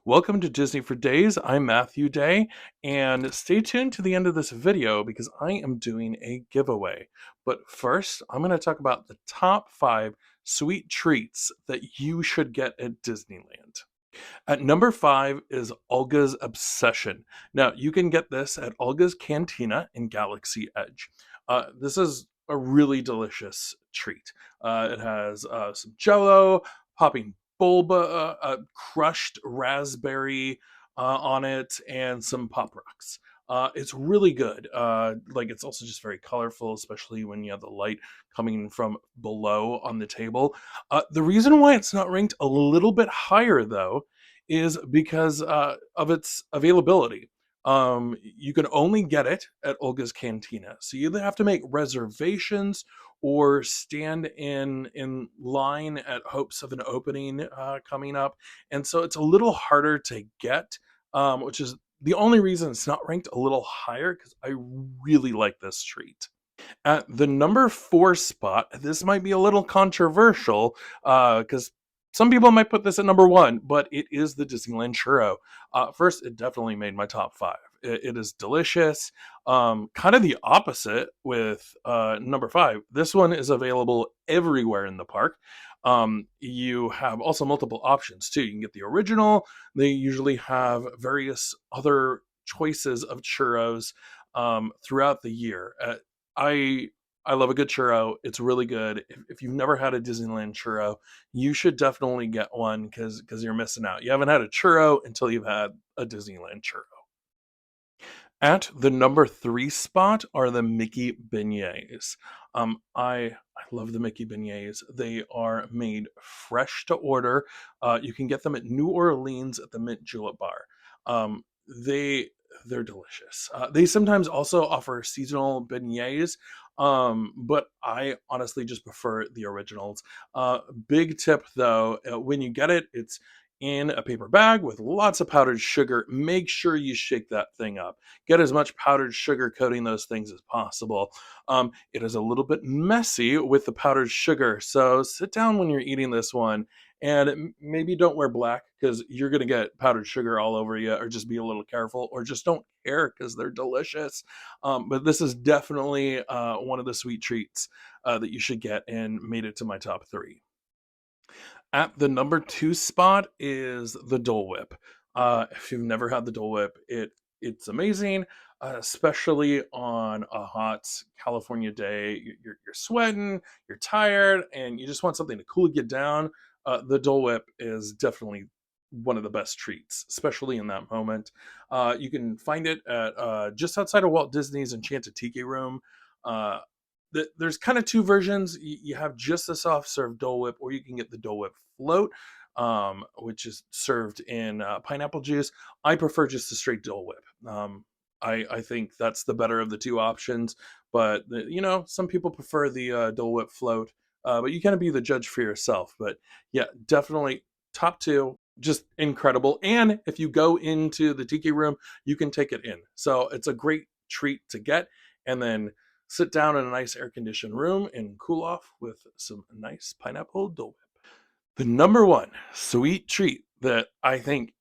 Welcome to Disney for Days. I'm Matthew Day, and stay tuned to the end of this video because I am doing a giveaway. But first, I'm going to talk about the top 5 sweet treats that you should get at Disneyland. At number 5 is Olga's Obsession. Now, you can get this at Olga's Cantina in Galaxy Edge. This is a really delicious treat. It has some jello, popping boba, crushed raspberry on it, and some Pop Rocks. It's really good. Like it's also just very colorful, especially when you have the light coming from below on the table. The reason why it's not ranked a little bit higher, though, is because of its availability. You can only get it at Olga's Cantina, so you either have to make reservations or stand in line at hopes of an opening coming up, and so it's a little harder to get, which is the only reason it's not ranked a little higher because I really like this treat. At the number 4 spot, this might be a little controversial because some people might put this at number 1, but it is the Disneyland churro. First, it definitely made my top 5. It is delicious. Kind of the opposite with number 5. This one is available everywhere in the park. You have also multiple options too. You can get the original. They usually have various other choices of churros throughout the year. I I love a good churro. It's really good. If you've never had a Disneyland churro, you should definitely get one because you're missing out. You haven't had a churro until you've had a Disneyland churro. At the number 3 spot are the Mickey beignets. I love the Mickey beignets. They are made fresh to order. You can get them at New Orleans at the Mint Julep Bar. Um, they they're delicious. They sometimes also offer seasonal beignets, but I honestly just prefer the originals. Big tip though, when you get it, it's in a paper bag with lots of powdered sugar. Make sure you shake that thing up. Get as much powdered sugar coating those things as possible. It is a little bit messy with the powdered sugar, so sit down when you're eating this one and maybe don't wear black because you're going to get powdered sugar all over you, or just be a little careful, or just don't care because they're delicious. But this is definitely one of the sweet treats that you should get and made it to my top 3. At the number 2 spot is the Dole Whip. If you've never had the Dole Whip, it's amazing, especially on a hot California day. You're sweating, you're tired, and you just want something to cool you down. The Dole Whip is definitely one of the best treats, especially in that moment. You can find it at just outside of Walt Disney's Enchanted Tiki Room. Uh, there's kind of two versions. You have just the soft serve Dole Whip, or you can get the Dole Whip float, which is served in pineapple juice. I prefer just the straight Dole Whip. I think that's the better of the two options, but some people prefer the Dole Whip float. But you kind of be the judge for yourself. But yeah, definitely top two, just incredible. And if you go into the tiki room, you can take it in. So it's a great treat to get, and then sit down in a nice air conditioned room and cool off with some nice pineapple Dole Whip. The number one sweet treat that I think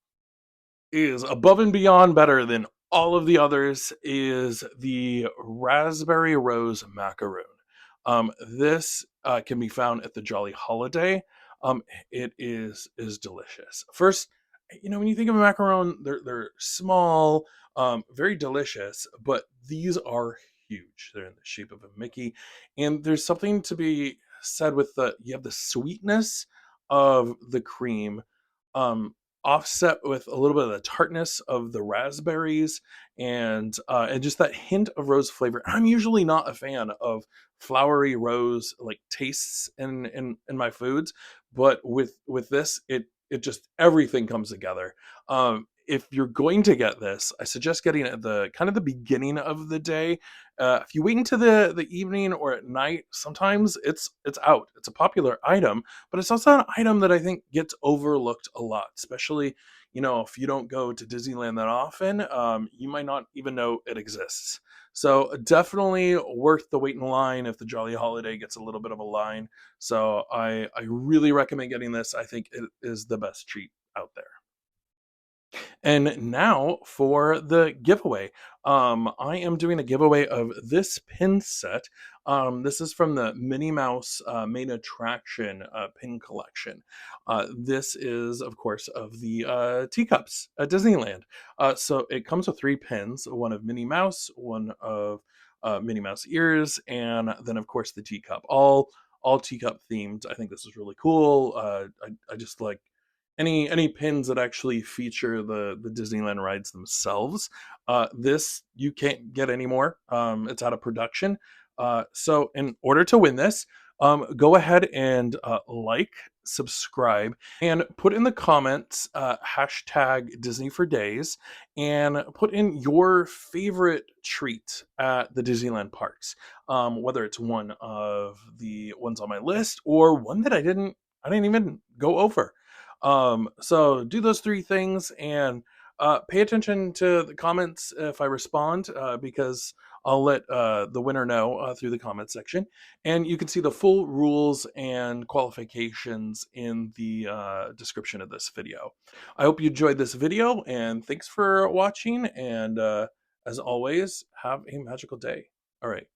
is above and beyond better than all of the others is the raspberry rose macaroon. This can be found at the Jolly Holiday. It is delicious. First, when you think of a macaron, they're small, very delicious, but these are huge. They're in the shape of a Mickey, and there's something to be said with you have the sweetness of the cream, um, offset with a little bit of the tartness of the raspberries, and just that hint of rose flavor. I'm usually not a fan of flowery rose like tastes in my foods, but with this, it just everything comes together. If you're going to get this, I suggest getting it at the kind of the beginning of the day. If you wait until the evening or at night, sometimes it's out. It's a popular item, but it's also an item that I think gets overlooked a lot, especially if you don't go to Disneyland that often. You might not even know it exists. So definitely worth the wait in line if the Jolly Holiday gets a little bit of a line. So I really recommend getting this. I think it is the best treat out there. And now for the giveaway. I am doing a giveaway of this pin set. This is from the Minnie Mouse main attraction pin collection. This is, of course, of the teacups at Disneyland. So it comes with three pins: one of Minnie Mouse, one of Minnie Mouse ears, and then, of course, the teacup. All teacup themed. I think this is really cool. I just like any pins that actually feature the Disneyland rides themselves. This you can't get anymore. It's out of production. So in order to win this, go ahead and like, subscribe, and put in the comments hashtag Disney for Days, and put in your favorite treat at the Disneyland parks. Whether it's one of the ones on my list or one that I didn't even go over. So do those three things, and pay attention to the comments if I respond, because I'll let the winner know through the comment section. And you can see the full rules and qualifications in the description of this video. I hope you enjoyed this video, and thanks for watching. And as always, have a magical day. All right.